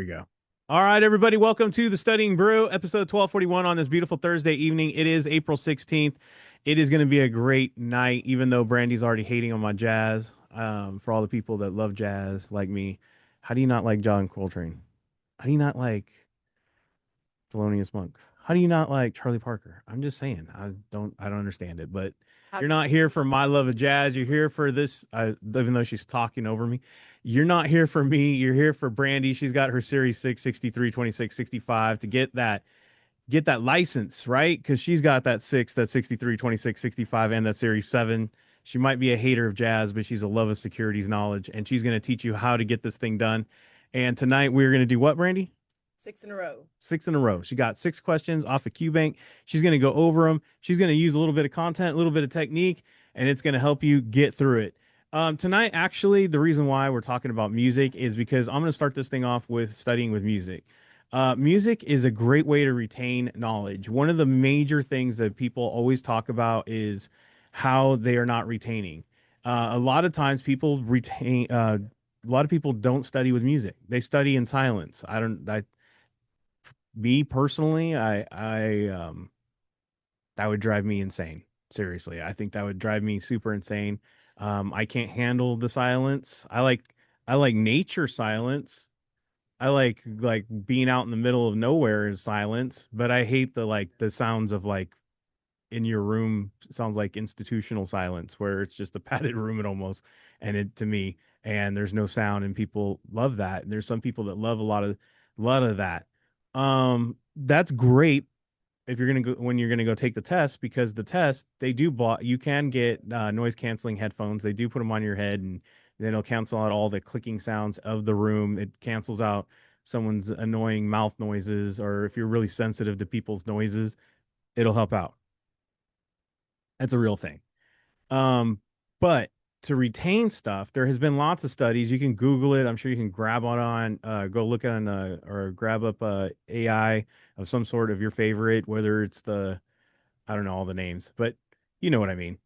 we go. All right, everybody, welcome to the Studying Brew, episode 1241 on this beautiful Thursday evening. It is April 16th. It is going to be a great night, even though Brandy's already hating on my jazz. For all the people that love jazz like me, how do you not like John Coltrane? How do you not like Thelonious Monk? How do you not like Charlie Parker? I'm just saying, I don't understand it. But How you're not here for my love of jazz. You're here for this. Even though she's talking over me, you're not here for me. You're here for Brandy. She's got her Series 6, 63, 26, 65 to get that license, right? Because she's got that 6, that 63, 26, 65, and that Series 7. She might be a hater of jazz, but she's a love of securities knowledge, and she's going to teach you how to get this thing done. And tonight we're going to do what, Brandy? 6 in a row. 6 in a row. She got 6 questions off of QBank. She's going to go over them. She's going to use a little bit of content, a little bit of technique, and it's going to help you get through it. Tonight, actually, the reason why we're talking about music is because I'm going to start this thing off with studying with music. Music is a great way to retain knowledge. One of the major things that people always talk about is how they are not retaining. A lot of times people retain, a lot of people don't study with music. They study in silence. Me personally, that would drive me insane. Seriously, I think that would drive me super insane. I can't handle the silence. I like nature silence. I like being out in the middle of nowhere in silence, but I hate the sounds of like in your room sounds like institutional silence where it's just a padded room and almost and it to me and there's no sound and people love that. And there's some people that love a lot of that. That's great if you're gonna go when you're gonna go take the test because the test they do you can get noise canceling headphones. They do put them on your head and then it'll cancel out all the clicking sounds of the room. It cancels out someone's annoying mouth noises or if you're really sensitive to people's noises, it'll help out. That's a real thing. Um, but to retain stuff, there has been lots of studies. You can Google it. I'm sure you can grab go look on, or grab up AI of some sort of your favorite, whether it's I don't know all the names, but you know what I mean.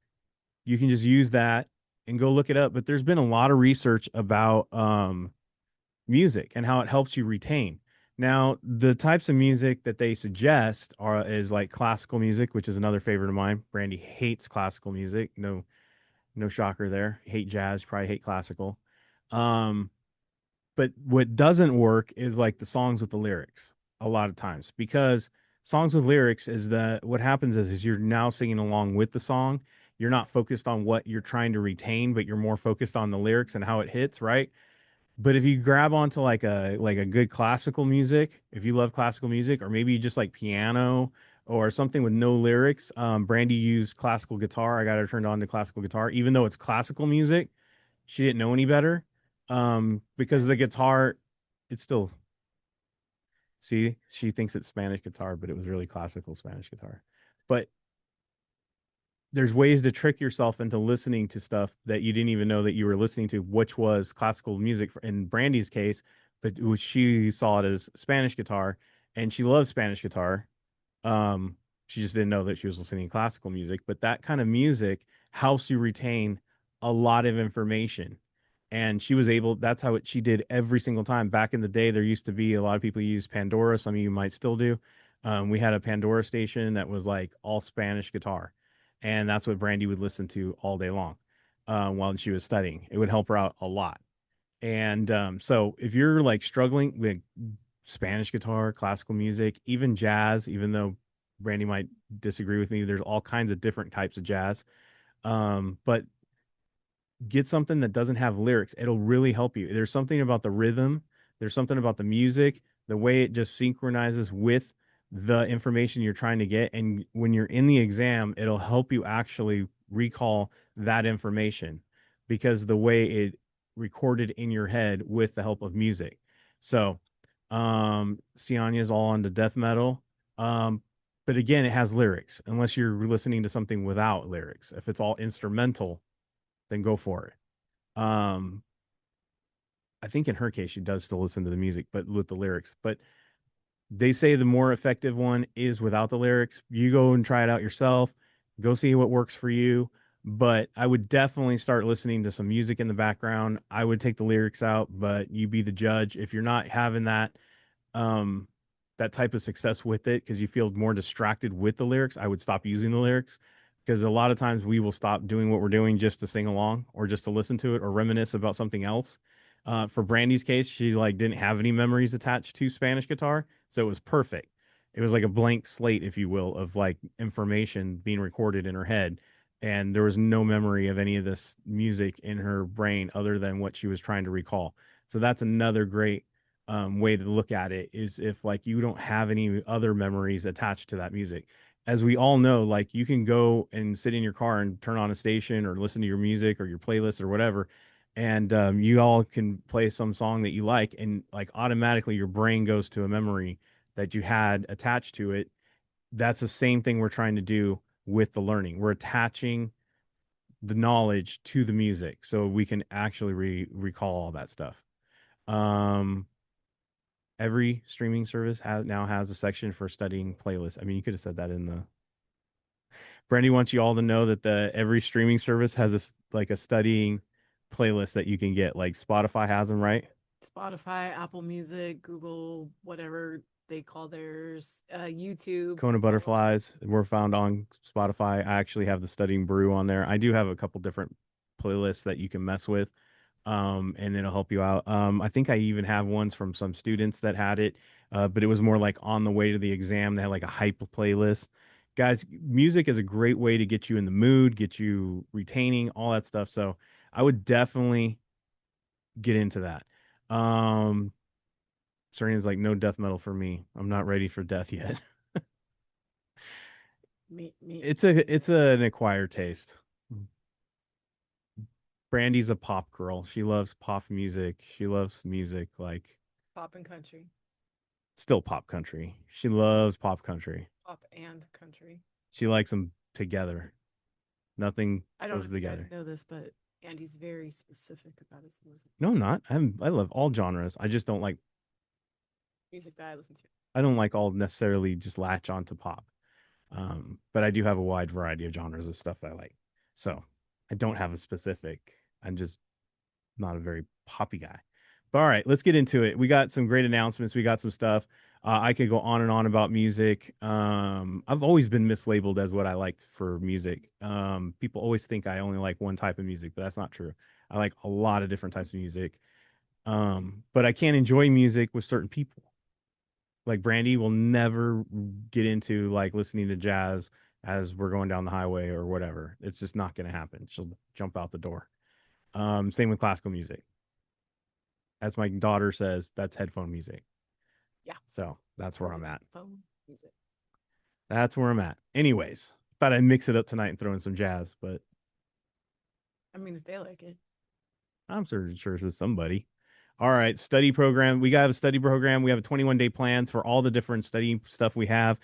You can just use that and go look it up. But there's been a lot of research about music and how it helps you retain. Now, the types of music that they suggest is like classical music, which is another favorite of mine. Brandy hates classical music. No shocker there. Hate jazz, probably hate classical. Um, but what doesn't work is like the songs with the lyrics a lot of times because songs with lyrics is that what happens is you're now singing along with the song. You're not focused on what you're trying to retain, but you're more focused on the lyrics and how it hits, right? But if you grab onto like a good classical music, if you love classical music, or maybe you just like piano or something with no lyrics, Brandy used classical guitar. I got her turned on to classical guitar, even though it's classical music. She didn't know any better, because the guitar, it's still see, she thinks it's Spanish guitar, but it was really classical Spanish guitar. But there's ways to trick yourself into listening to stuff that you didn't even know that you were listening to, which was classical music in Brandy's case, but she saw it as Spanish guitar and she loves Spanish guitar. She just didn't know that she was listening to classical music, but that kind of music helps you retain a lot of information. And she was able, that's how she did every single time. Back in the day, there used to be a lot of people use Pandora. Some of you might still do. We had a Pandora station that was like all Spanish guitar. And that's what Brandy would listen to all day long while she was studying. It would help her out a lot. And so if you're like struggling with Spanish guitar, classical music, even jazz, even though Brandy might disagree with me, there's all kinds of different types of jazz. But get something that doesn't have lyrics. It'll really help you. There's something about the rhythm, there's something about the music, the way it just synchronizes with the information you're trying to get. And when you're in the exam, it'll help you actually recall that information because the way it recorded in your head with the help of music. So, Sianya is all into death metal. But again, it has lyrics unless you're listening to something without lyrics. If it's all instrumental, then go for it. I think in her case, she does still listen to the music, but with the lyrics. But they say the more effective one is without the lyrics. You go and try it out yourself. Go see what works for you. but I would definitely start listening to some music in the background. I would take the lyrics out, but you be the judge. If you're not having um that type of success with it because you feel more distracted with the lyrics, I would stop using the lyrics because a lot of times we will stop doing what we're doing just to sing along or just to listen to it or reminisce about something else. For Brandy's case, she like didn't have any memories attached to Spanish guitar, so it was perfect. It was like a blank slate, if you will, of like information being recorded in her head, and there was no memory of any of this music in her brain other than what she was trying to recall. So that's another great way to look at it is if like you don't have any other memories attached to that music. As we all know, like you can go and sit in your car and turn on a station or listen to your music or your playlist or whatever, and you all can play some song that you like, and like automatically your brain goes to a memory that you had attached to it. That's the same thing we're trying to do with the learning. We're attaching the knowledge to the music so we can actually recall all that stuff. Um, every streaming service now has a section for studying playlists. I mean, you could have said that in the. Brandy wants you all to know that the every streaming service has like a studying playlist that you can get. Like Spotify has them, right? Spotify, Apple Music, Google, whatever they call theirs, YouTube, Kona all of them. Butterflies were found on Spotify. I actually have the studying brew on there. I do have a couple different playlists that you can mess with. And it'll help you out. I think I even have ones from some students that had it, but it was more like on the way to the exam. They had like a hype playlist. Guys, music is a great way to get you in the mood, get you retaining all that stuff. So I would definitely get into that. Um, Serena's like no death metal for me. I'm not ready for death yet. Me, It's an acquired taste. Brandy's a pop girl. She loves pop music. She loves music like pop and country, still pop country. She loves pop country. pop and country. She likes them together. Nothing I don't know goes if you guys together. know this, but Andy's very specific about his music. No, I'm not. I love all genres. I just don't like Music that I listen to. I don't like all necessarily just latch onto pop. But I do have a wide variety of genres of stuff that I like. So I don't have a specific. I'm just not a very poppy guy. But all right, let's get into it. We got some great announcements. We got some stuff. I could go on and on about music. I've always been mislabeled as what I liked for music. People always think I only like one type of music, but that's not true. I like a lot of different types of music. But I can't enjoy music with certain people. Like Brandy will never get into like listening to jazz as we're going down the highway or whatever. It's just not going to happen. She'll jump out the door. Same with classical music. As my daughter says, that's headphone music. Yeah, So that's where I'm at. phone music. That's where I'm at. Anyways, thought I'd mix it up tonight and throw in some jazz, but I mean, if they like it. I'm sure it's somebody. All right, study program. We got a study program. We have a 21-day plans for all the different study stuff we have.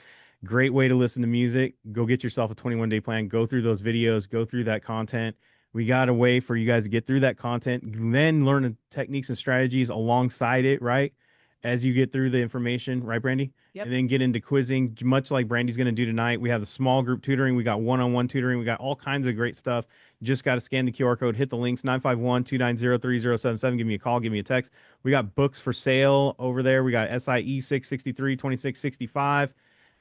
Great way to listen to music. Go get yourself a 21-day plan. Go through those videos, go through that content. We got a way for you guys to get through that content, then learn the techniques and strategies alongside it, right? As you get through the information, right, Brandy? Yep. And then get into quizzing, much like Brandy's going to do tonight. We have the small group tutoring. We got one-on-one tutoring. We got all kinds of great stuff. Just got to scan the QR code, hit the links 951-290-3077. Give me a call, give me a text. We got books for sale over there. We got SIE 663 2665.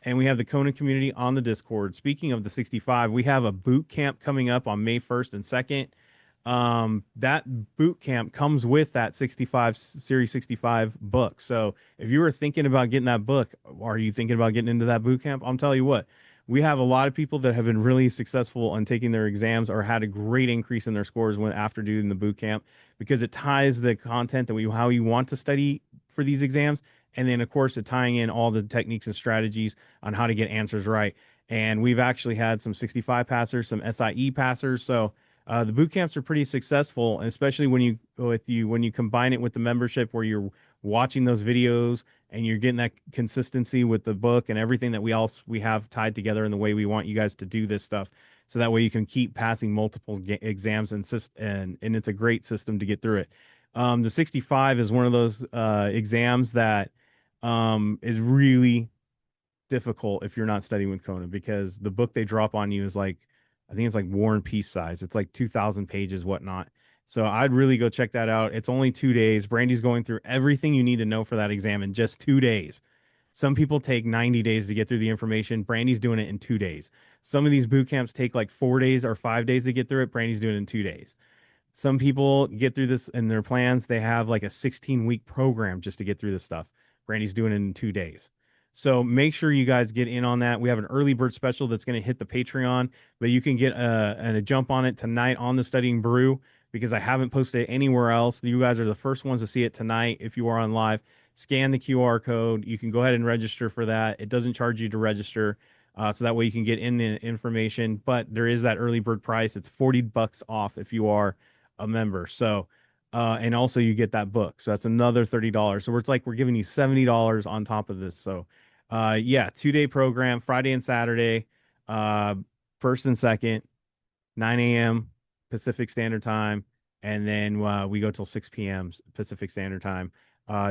And we have the Kona community on the Discord. Speaking of the 65, we have a boot camp coming up on May 1st and 2nd. That boot camp comes with that 65 series 65 book. So if you were thinking about getting that book, are you thinking about getting into that boot camp? I'm telling you what, we have a lot of people that have been really successful on taking their exams or had a great increase in their scores when after doing the boot camp because it ties the content that we how you want to study for these exams, and then of course it tying in all the techniques and strategies on how to get answers right. And we've actually had some 65 passers, some SIE passers. So the boot camps are pretty successful, and especially when you combine it with the membership where you're watching those videos and you're getting that consistency with the book and everything that we have tied together in the way we want you guys to do this stuff. So that way you can keep passing multiple exams and it's a great system to get through it. The 65 is one of those exams that is really difficult if you're not studying with Kona because the book they drop on you is like I think it's like War and Peace size. It's like 2,000 pages, whatnot. So I'd really go check that out. It's only 2 days. Brandy's going through everything you need to know for that exam in just 2 days. Some people take 90 days to get through the information. Brandy's doing it in 2 days. Some of these boot camps take like 4 days or 5 days to get through it. Brandy's doing it in 2 days. Some people get through this in their plans. They have like a 16-week program just to get through this stuff. Brandy's doing it in 2 days. So make sure you guys get in on that. We have an early bird special that's going to hit the Patreon, but you can get a jump on it tonight on the Studying Brew because I haven't posted it anywhere else. You guys are the first ones to see it tonight. If you are on live, scan the QR code. You can go ahead and register for that. It doesn't charge you to register. So that way you can get in the information, but there is that early bird price. It's $40 off if you are a member. So, and also you get that book. So that's another $30. So it's like we're giving you $70 on top of this. So, yeah, 2 day program, Friday and Saturday, uh, first and second, 9 a.m. Pacific Standard Time, and then we go till 6 p.m. Pacific Standard Time.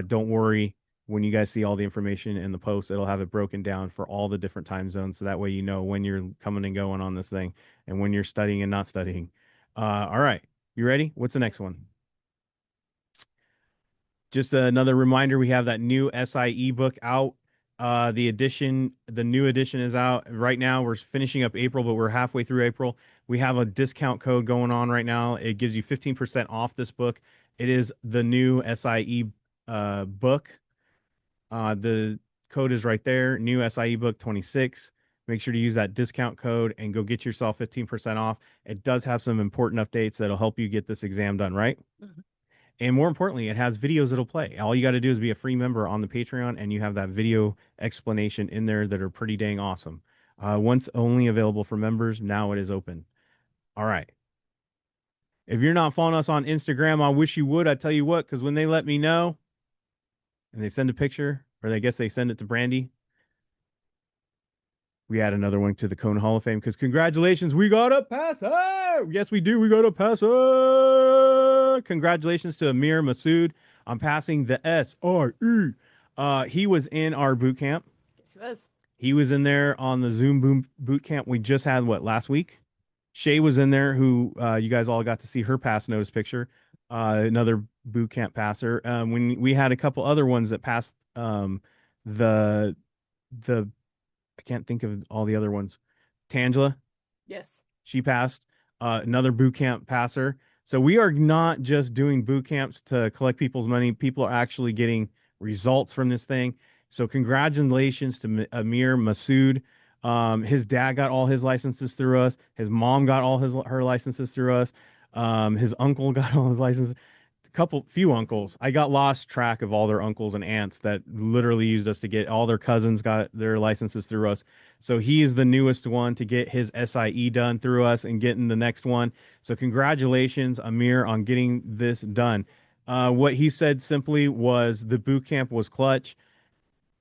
Don't worry. When you guys see all the information in the post, it'll have it broken down for all the different time zones. So that way you know when you're coming and going on this thing and when you're studying and not studying. All right. You ready? What's the next one? Just another reminder, we have that new SIE book out. The new edition is out right now. We're finishing up April, but we're halfway through April. We have a discount code going on right now. It gives you 15% off this book. It is the new SIE book. The code is right there. New SIE book 26. Make sure to use that discount code and go get yourself 15% off. It does have some important updates that'll help you get this exam done, right? Mhm. And more importantly, it has videos that'll play. All you got to do is be a free member on the Patreon, and you have that video explanation in there that are pretty dang awesome. Once only available for members, now it is open. All right. If you're not following us on Instagram, I wish you would. I tell you what, because when they let me know and they send a picture, or I guess they send it to Brandi, we add another one to the Kona Hall of Fame. Because congratulations, we got a passer. Yes, we do. We got a passer. Congratulations to Amir Massoud on passing the SRE. He was in our boot camp. Yes, he was. He was in there on the Zoom boot camp we just had, what, last week? Shay was in there, who you guys all got to see her pass notice picture. Another boot camp passer. When we had a couple other ones that passed the the I can't think of all the other ones. Tangela, Yes. she passed. Another boot camp passer. So we are not just doing boot camps to collect people's money. People are actually getting results from this thing. So congratulations to Amir Massoud. His dad got all his licenses through us. His mom got all her licenses through us. His uncle got all his licenses. Few uncles. I got lost track of all their uncles and aunts that literally used us to get all their cousins got their licenses through us. So he is the newest one to get his SIE done through us and getting the next one. So congratulations, Amir, on getting this done. What he said simply was the boot camp was clutch.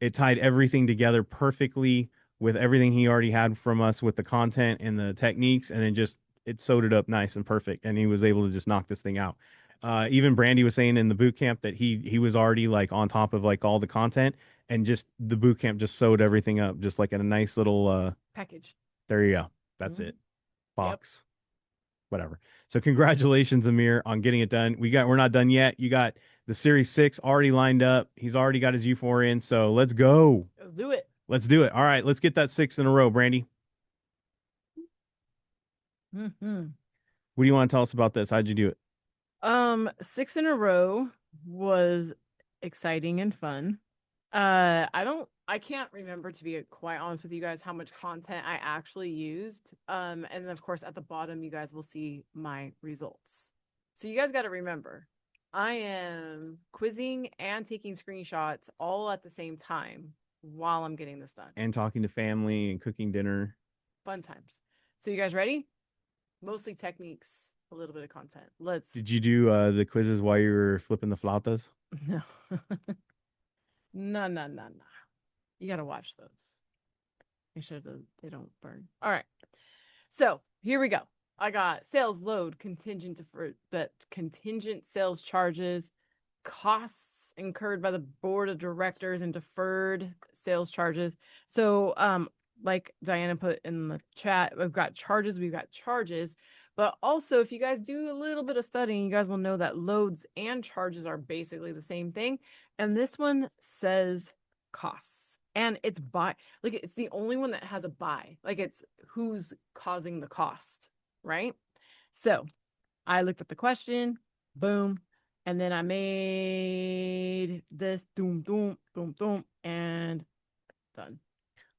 It tied everything together perfectly with everything he already had from us with the content and the techniques, and it sewed it up nice and perfect, and he was able to just knock this thing out. Even Brandi was saying in the boot camp that he was already like on top of like all the content, and just the boot camp just sewed everything up just like in a nice little Package. there you go. That's Mhm. it. Yep. Box. Whatever. So congratulations, Amir, on getting it done. We're not done yet. You got the Series 6 already lined up. He's already got his U4 in. So let's go. Let's do it. Let's do it. All right, let's get that 6 in a row, Brandi. Hmm. What do you want to tell us about this? How'd you do it? 6 in a row was exciting and fun. I can't remember, to be quite honest with you guys, how much content I actually used. And then of course at the bottom you guys will see my results. So you guys got to remember, I am quizzing and taking screenshots all at the same time while I'm getting this done. And talking to family and cooking dinner. Fun times. So you guys ready? Mostly techniques, a little bit of content. Let's Did you do the quizzes while you were flipping the flautas? no. No, no, no, no. You got to watch those. Make sure that they don't burn. All right. So here we go. I got sales load contingent for that contingent sales charges, costs incurred by the board of directors, and deferred sales charges. So like Diana put in the chat, we've got charges. But also, if you guys do a little bit of studying, you guys will know that loads and charges are basically the same thing. And this one says costs. And it's by, like, it's the only one that has a by. Like, it's who's causing the cost, right? So I looked at the question, boom, and then I made this doom, doom, boom, doom, and done.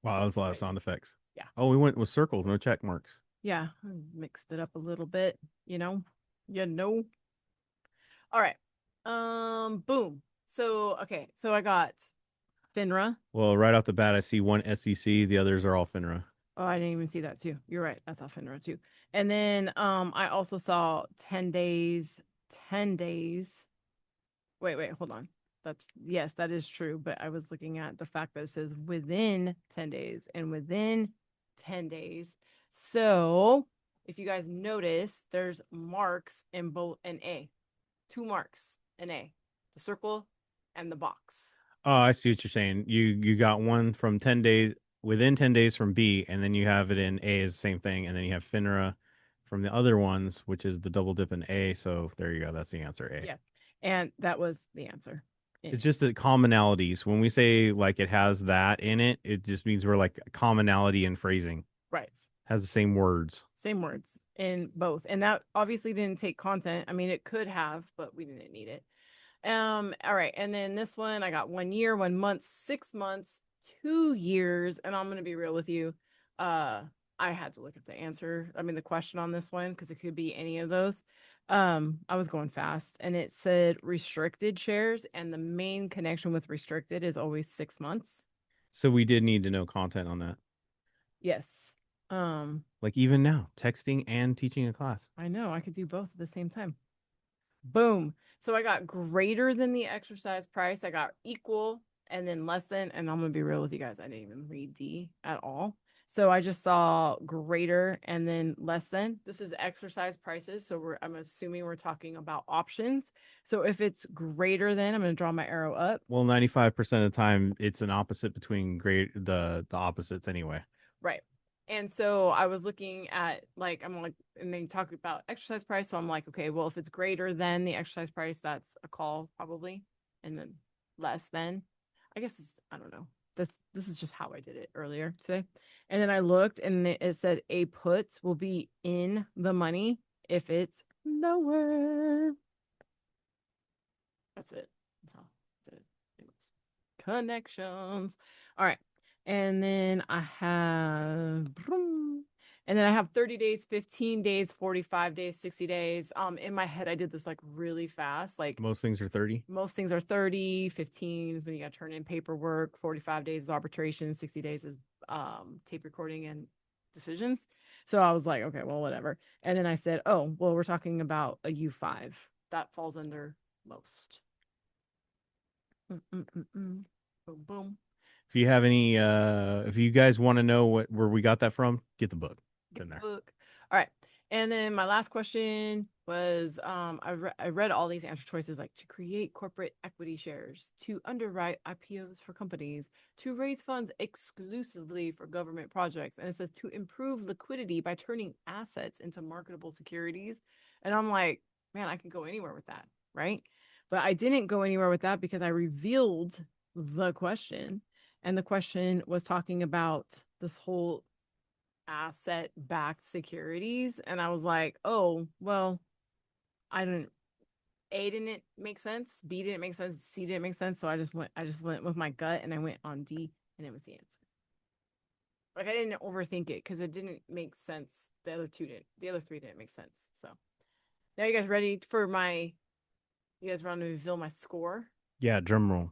Wow, that was a lot of Crazy. sound effects. Yeah. Oh, we went with circles, no check marks. Yeah. I mixed it up a little bit, you know? You know. All right. Boom. So okay, so I got FINRA. Well, right off the bat, I see one SEC. The others are all FINRA. Oh, I didn't even see that too. You're right. That's all FINRA too. And then I also saw 10 days, 10 days. Wait, hold on. That's yes, that is true. But I was looking at the fact that it says within 10 days and within 10 days. So if you guys notice, there's marks in both an A, two marks in A, the circle and the box. Oh, I see what you're saying. You got one from 10 days within 10 days from B, and then you have it in A is the same thing, and then you have FINRA from the other ones, which is the double dip in A. So there you go. That's the answer, A. Yeah. And that was the answer. It's just the commonalities. When we say like it has that in it, it just means we're like commonality in phrasing. Right. Has the same words. Same words in both. And that obviously didn't take content. I mean, it could have, but we didn't need it. All right. And then this one, I got 1 year, 1 month, 6 months, 2 years. And I'm gonna be real with you. Uh, I had to look at the answer. I mean, the question on this one, because it could be any of those. I was going fast and it said restricted shares, and the main connection with restricted is always 6 months. So we did need to know content on that. Yes. Um, Like even now, texting and teaching a class. I know I could do both at the same time. Boom. So I got greater than the exercise price. I got equal and then less than. And I'm going to be real with you guys. I didn't even read D at all. So I just saw greater and then less than. This is exercise prices. So I'm assuming we're talking about options. So if it's greater than, I'm going to draw my arrow up. Well, 95% of the time it's an opposite between great the opposites anyway. Right. And so I was looking at I'm like, and they talk about exercise price. So I'm like, okay, well, if it's greater than the exercise price, that's a call probably. And then less than, I guess I don't know. This is just how I did it earlier today. And then I looked and it said a put will be in the money if it's lower. That's it. That's all. That's it. Connections. All right. And then I have 30 days, 15 days, 45 days, 60 days. In my head, I did this like really fast. Like Most things are 30. most things are 30, 15 is when you got to turn in paperwork, 45 days is arbitration, 60 days is tape recording and decisions. So I was like, okay, well, whatever. And then I said, oh, well, we're talking about a U5. That falls under most. Boom, boom. If you have any if you guys want to know where we got that from, get the book. It's Get in the there. book. All right. And then my last question was I read all these answer choices like to create corporate equity shares, to underwrite IPOs for companies, to raise funds exclusively for government projects. And it says to improve liquidity by turning assets into marketable securities. And I'm like, man, I can go anywhere with that, right? But I didn't go anywhere with that because I revealed the question. And the question was talking about this whole asset backed securities. And I was like, oh, well, I didn't, A didn't make sense, B didn't make sense, C didn't make sense. So I just went with my gut and I went on D and it was the answer. Like I didn't overthink it because it didn't make sense. The other three didn't make sense. So now you guys ready for you guys want to reveal my score? Yeah, drum roll.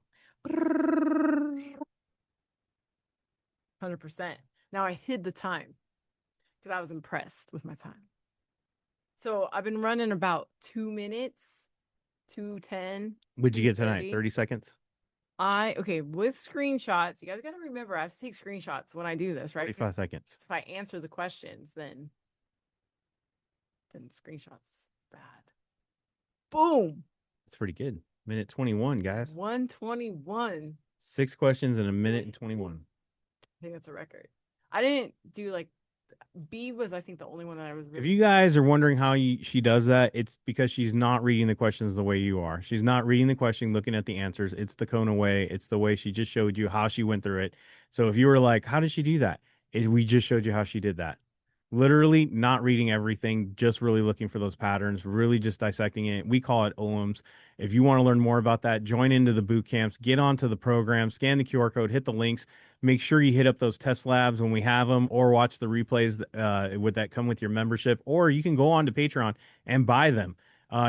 100%. Now I hid the time because I was impressed with my time. So I've been running about 2 minutes, 2:10, What'd you get tonight? 2:30. 30 seconds? Okay, with screenshots, you guys got to remember I have to take screenshots when I do this, right? 45 seconds. If I answer the questions, then the screenshots bad. Boom. It's pretty good. Minute 21, guys. 121. 6 questions in a minute and 21. I think that's a record. I didn't do like B was I think the only one that I was If really you guys are wondering how she does that, it's because she's not reading the questions the way you are. She's not reading the question, looking at the answers. It's the Kona way. It's the way she just showed you how she went through it. So if you were like, how did she do that? We just showed you how she did that. Literally not reading everything, just really looking for those patterns, really just dissecting it. We call it OMs. If you want to learn more about that, join into the boot camps, get onto the program, scan the QR code, hit the links. Make sure you hit up those test labs when we have them, or watch the replays with that come with your membership, or you can go on to Patreon and buy them.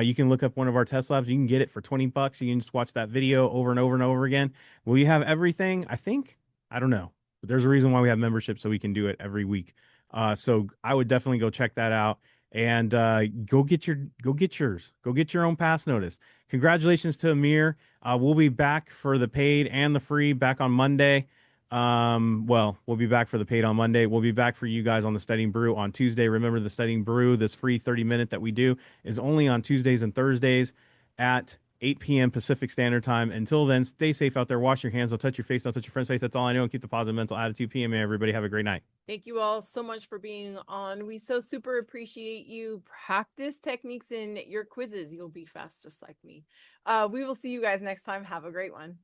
You can look up one of our test labs. You can get it for $20. You can just watch that video over and over and over again. Will you have everything? I think. I don't know. But there's a reason why we have membership so we can do it every week. So I would definitely go check that out and go get yours. Go get your own pass notice. Congratulations to Amir. We'll be back for the paid and the free back on Monday. Well, we'll be back for the paid on Monday. We'll be back for you guys on the Studying Brew on Tuesday. Remember, the Studying Brew, this free 30-minute that we do, is only on Tuesdays and Thursdays at 8 p.m. Pacific Standard Time. Until then, stay safe out there. Wash your hands. Don't touch your face. Don't touch your friend's face. That's all I know. And keep the positive mental attitude. PMA, everybody. Have a great night. Thank you all so much for being on. We so super appreciate you. Practice techniques in your quizzes. You'll be fast just like me. We will see you guys next time. Have a great one.